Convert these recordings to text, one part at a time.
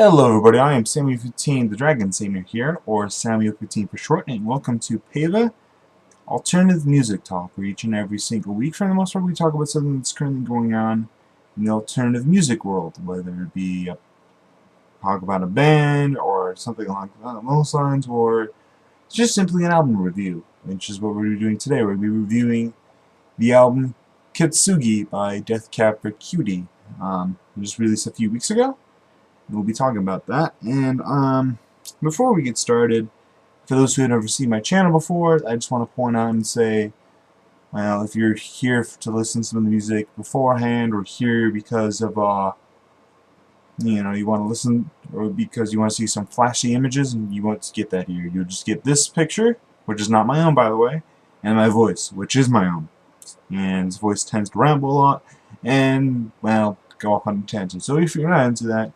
Hello everybody, I am Samuel15 the Dragon Savior here, or Samuel15 for short, and welcome to PAVA, Alternative Music Talk, where each and every single week, for the most part, we talk about something that's currently going on in the alternative music world, whether it be talk about a band, or something along those lines, or just simply an album review, which is what we're doing today. We're going to be reviewing the album Kitsugi by Death Cab for Cutie, just released a few weeks ago. We'll be talking about that. And before we get started, for those who have never seen my channel before, I just want to point out and say, well, if you're here to listen to some of the music beforehand, or here because of you want to listen, or because you want to see some flashy images, and you won't get that here. You'll just get this picture, which is not my own, by the way, and my voice, which is my own. And his voice tends to ramble a lot, and, well, go off on a tangent. So if you're not into that,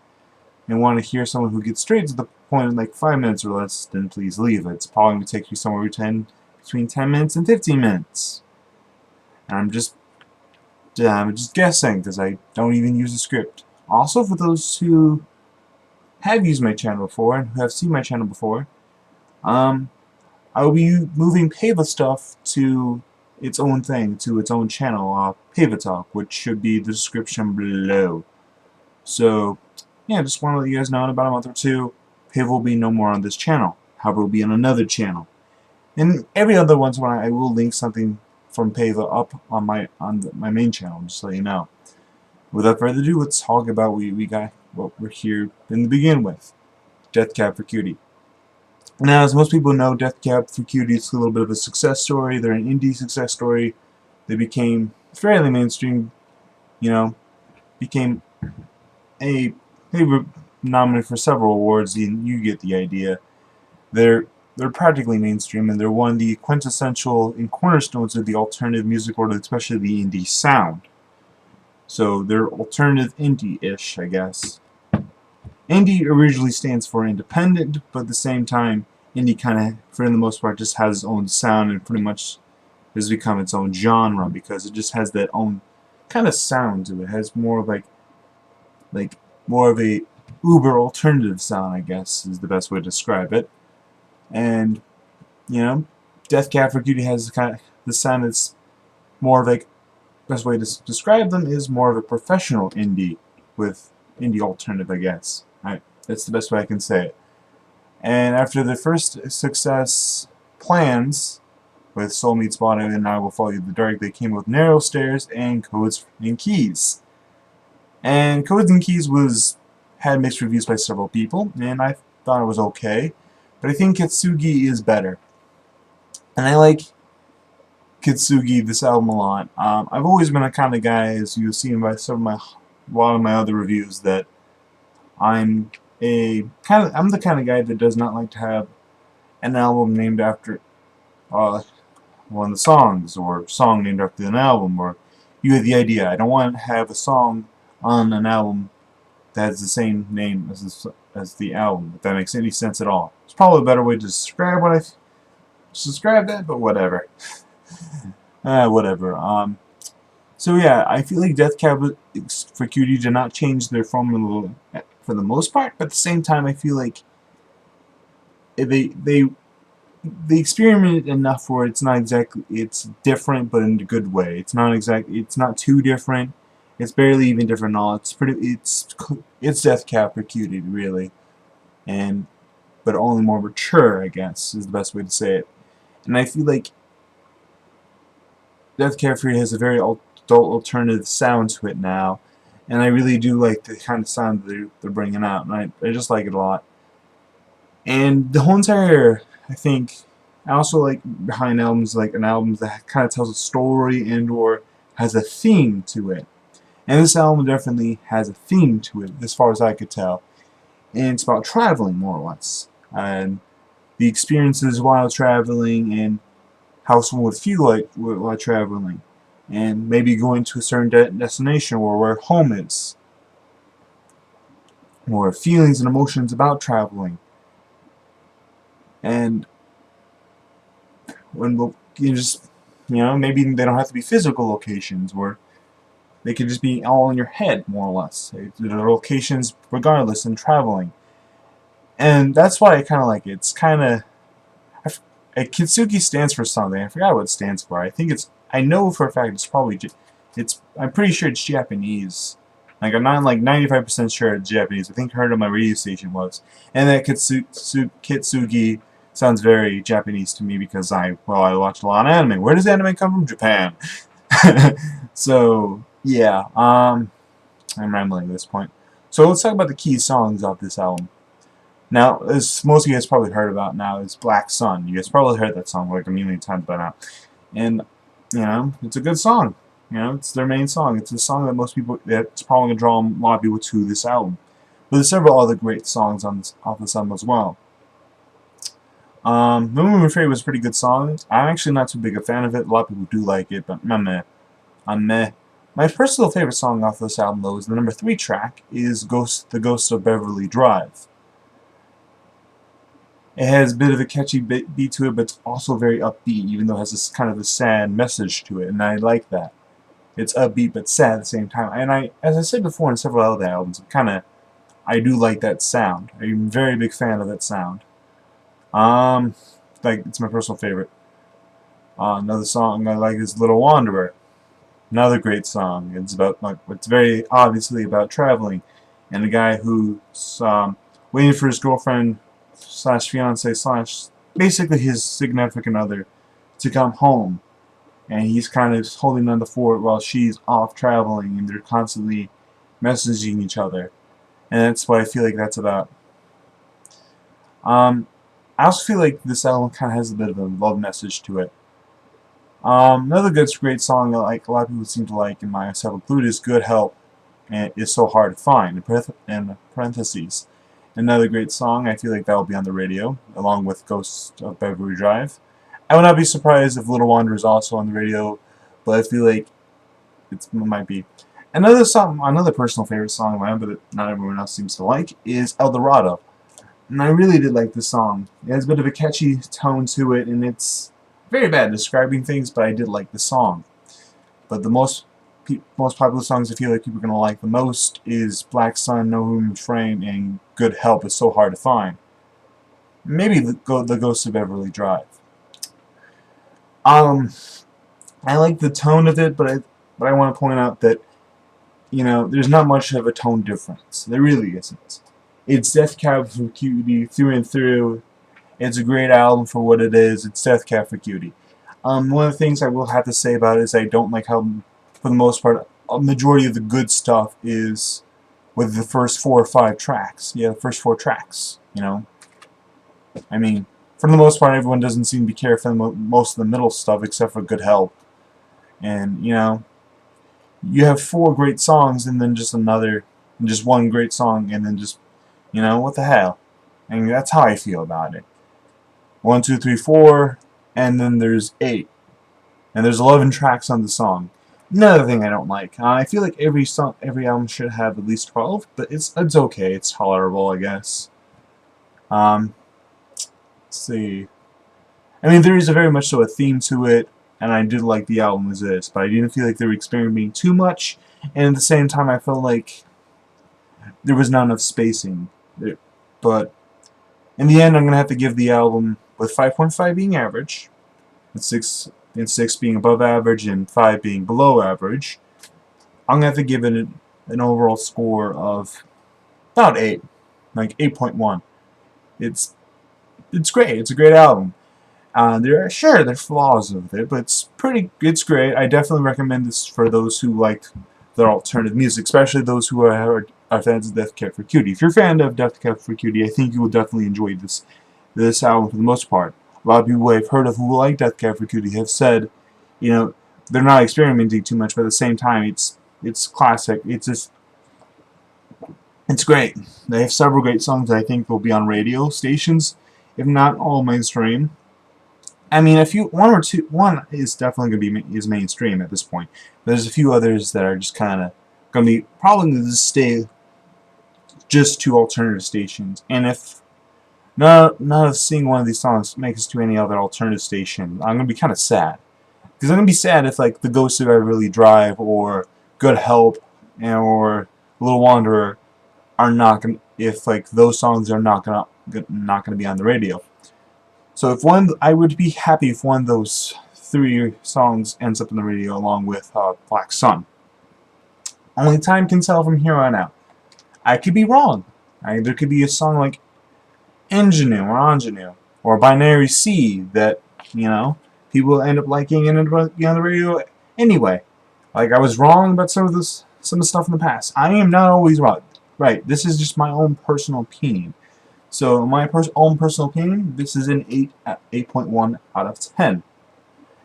and want to hear someone who gets straight to the point in like 5 minutes or less, then please leave it. It's probably going to take you somewhere between 10 minutes and 15 minutes. And I'm just guessing, because I don't even use a script. Also, for those who have used my channel before and who have seen my channel before, I will be moving PAVA stuff to its own thing, to its own channel, PAVA Talk, which should be the description below. So, yeah, just want to let you guys know in about a month or two, PAVA will be no more on this channel. However, it will be on another channel. And every other once in a while, I will link something from PAVA up on my main channel, just so you know. Without further ado, let's talk about what we're here in the begin with. Death Cab for Cutie. Now, as most people know, Death Cab for Cutie is a little bit of a success story. They're an indie success story. They became fairly mainstream, became they were nominated for several awards, and you get the idea. They're practically mainstream, and they're one of the quintessential and cornerstones of the alternative music world, especially the indie sound. So they're alternative indie-ish, I guess. Indie originally stands for independent, but at the same time, indie kind of, for the most part, just has its own sound and pretty much has become its own genre, because it just has that own kind of sound to it. It has more of like more of a uber alternative sound, I guess, is the best way to describe it. And, Death Cab for Cutie has the sound that's more of like, best way to describe them is more of a professional indie with indie alternative, I guess. That's the best way I can say it. And after the first success plans with Soul Meets Body and I Will Follow You in the Dark, they came with Narrow Stairs and Codes and Keys. And Codes and Keys had mixed reviews by several people, and I thought it was okay. But I think Kitsugi is better. And I like Kitsugi, this album, a lot. I've always been a kind of guy, as you've seen by a lot of my other reviews, that I'm the kind of guy that does not like to have an album named after one of the songs, or song named after an album, or you get the idea. I don't want to have a song on an album that has the same name as the album, if that makes any sense at all. It's probably a better way to describe that, but whatever. Whatever. So yeah, I feel like Death Cab for Cutie did not change their formula for the most part, but at the same time, I feel like they experimented enough where it's different, but in a good way. It's not too different. It's barely even different at all. It's Death Cab for Cutie, really, but only more mature, I guess, is the best way to say it. And I feel like Death Cab for Cutie has a very adult alternative sound to it now, and I really do like the kind of sound that they're bringing out, and I just like it a lot. And the whole entire, I think, I also like behind albums, like an album that kind of tells a story and/or has a theme to it. And this album definitely has a theme to it, as far as I could tell. And it's about traveling, more or less. And the experiences while traveling, and how someone would feel like while traveling. And maybe going to a certain destination, or where home is. Or feelings and emotions about traveling. And when maybe they don't have to be physical locations, or They could just be all in your head, more or less. The locations, regardless, and traveling. And that's why I kind of like it. It's kind of... Kitsugi stands for something. I forgot what it stands for. I think it's... I know for a fact it's probably... I'm pretty sure it's Japanese. Like, I'm not like 95% sure it's Japanese. I think I heard on my radio station was. And that Kitsugi sounds very Japanese to me because I watch a lot of anime. Where does anime come from? Japan. So, yeah. I'm rambling at this point. So let's talk about the key songs off this album. Now, as most of you guys probably heard about now, is Black Sun. You guys probably heard that song like a million times by now. And, you know, it's a good song. You know, it's their main song. It's a song that most people, that's probably going to draw a lot of people to this album. But there's several other great songs off this album as well. Moving Free was a pretty good song. I'm actually not too big a fan of it. A lot of people do like it, but I'm meh. My personal favorite song off this album, though, is the number 3 track, is The Ghost of Beverly Drive. It has a bit of a catchy beat to it, but it's also very upbeat, even though it has this kind of a sad message to it, and I like that. It's upbeat but sad at the same time. And as I said before in several other albums, I do like that sound. I'm a very big fan of that sound. Like, it's my personal favorite. Another song I like is Little Wanderer. Another great song. It's very obviously about traveling, and a guy who's waiting for his girlfriend slash fiance slash basically his significant other to come home, and he's kind of holding on the fort while she's off traveling, and they're constantly messaging each other, and that's what I feel like that's about. I also feel like this album kind of has a bit of a love message to it. Another great song that like a lot of people seem to like, and myself included, is Good Help, and It's So Hard to Find, in parentheses. Another great song, I feel like that will be on the radio, along with Ghost of Beverly Drive. I would not be surprised if Little Wanderer is also on the radio, but I feel like it might be. Another personal favorite song of mine, but that not everyone else seems to like, is El Dorado. And I really did like this song. It has a bit of a catchy tone to it, and it's very bad at describing things, but I did like the song. But the most popular songs I feel like people are going to like the most is Black Sun, No Room to Frame, and Good Help Is So Hard to Find. Maybe the Ghost of Beverly Drive. I like the tone of it, but I want to point out that, you know, there's not much of a tone difference. There really isn't. It's Death Cab for Cutie through and through. It's a great album for what it is. It's Death Cab for Cutie. One of the things I will have to say about it is I don't like how, for the most part, a majority of the good stuff is with the first 4 or 5 tracks. Yeah, the first 4 tracks, you know. I mean, for the most part, everyone doesn't seem to be careful with most of the middle stuff except for Good Help. And, you know, you have 4 great songs and then just one great song and then just, you know, what the hell? I mean, that's how I feel about it. 1, 2, 3, 4, and then there's 8. And there's 11 tracks on the song. Another thing I don't like. I feel like every album should have at least 12, but it's okay. It's tolerable, I guess. Let's see. I mean, there is a very much so a theme to it, and I did like the album as is, but I didn't feel like they were experimenting too much, and at the same time, I felt like there was not enough spacing. But in the end, I'm gonna have to give the album, with 5.5 being average, and 6 being above average, and 5 being below average, I'm gonna have to give it an overall score of about 8, like 8.1. It's great. It's a great album. There are flaws with it, but it's great. I definitely recommend this for those who like their alternative music, especially those who are fans of Death Cab for Cutie. If you're a fan of Death Cab for Cutie, I think you will definitely enjoy this album for the most part. A lot of people I've heard of who like Death Cab for Cutie have said, you know, they're not experimenting too much, but at the same time, it's classic. It's great. They have several great songs that I think will be on radio stations, if not all mainstream. I mean, one is definitely going to be mainstream at this point. But there's a few others that are just kind of going to be probably going to stay just to alternative stations. And if none of seeing one of these songs makes it to any other alternative station, I'm going to be kind of sad. Because I'm going to be sad if, like, The Ghost of Beverly Drive or Good Help or Little Wanderer are not gonna, if like those songs are not gonna be on the radio. So if I would be happy if one of those 3 songs ends up on the radio along with Black Sun. Only time can tell from here on out. I could be wrong. There could be a song like Ingenue or Binary C that, you know, people end up liking and end up being on the radio anyway. Like, I was wrong about some of the stuff in the past. I am not always right. This is just my own personal opinion. So, my own personal opinion, this is an 8.1 out of 10.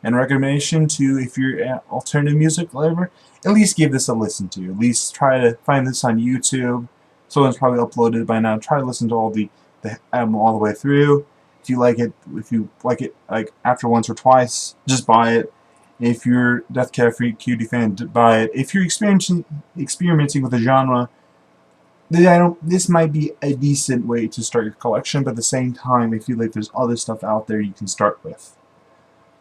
And recommendation to, if you're an alternative music lover, at least give this a listen to. At least try to find this on YouTube. Someone's probably uploaded it by now. Try to listen to all the album all the way through. If you like it like after once or twice, just buy it. If you're Death Cab for Cutie fan, buy it. If you're experimenting with the genre, this might be a decent way to start your collection, but at the same time, I feel like there's other stuff out there you can start with.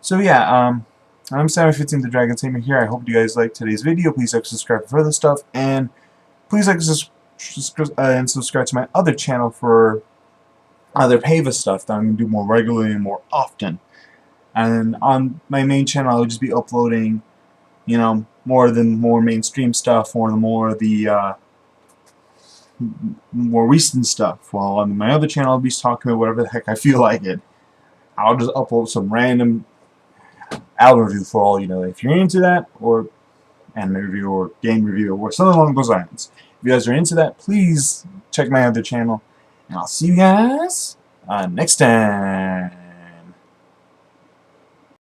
So yeah, I'm Sammy15 the Dragon Tamer here. I hope you guys liked today's video. Please like, subscribe for further stuff, and please like and subscribe to my other channel for other PAVA stuff that I'm going to do more regularly and more often. And on my main channel, I'll just be uploading, you know, more mainstream stuff, more recent stuff. While on my other channel, I'll be talking about whatever the heck I feel like it. I'll just upload some random album review for all you know. If you're into that, or anime review, or game review, or something along those lines. If you guys are into that, please check my other channel. And I'll see you guys next time.